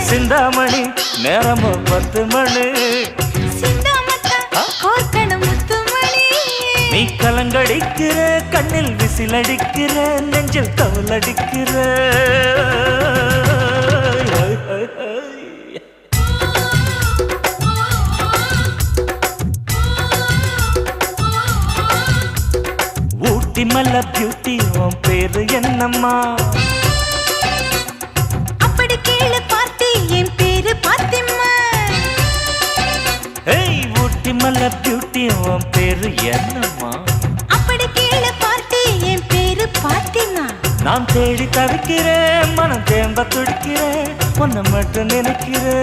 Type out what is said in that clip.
சிந்தாமணி நேரமோ 10 மணி நீ கலங்கடிக்கிற கண்ணில் விசிலடிக்கிற நெஞ்சில் கவலடிக்கிற ஊட்டி மல்ல பியூட்டி உன் பேரு என்னம்மா அப்படி கேளு பார்த்தி என் பேரு பாத்திம்மா ஏய் ஊட்டி மல்ல பியூட்டி உன் பேரு என்னம்மா அப்படி கேளு பார்த்தி என் பேரு பாத்திமா நான் தேடி தவிக்கிறேன் மனம் தேம்ப துடிக்கிறேன் உன்னை மட்டும் நினைக்கிறேன்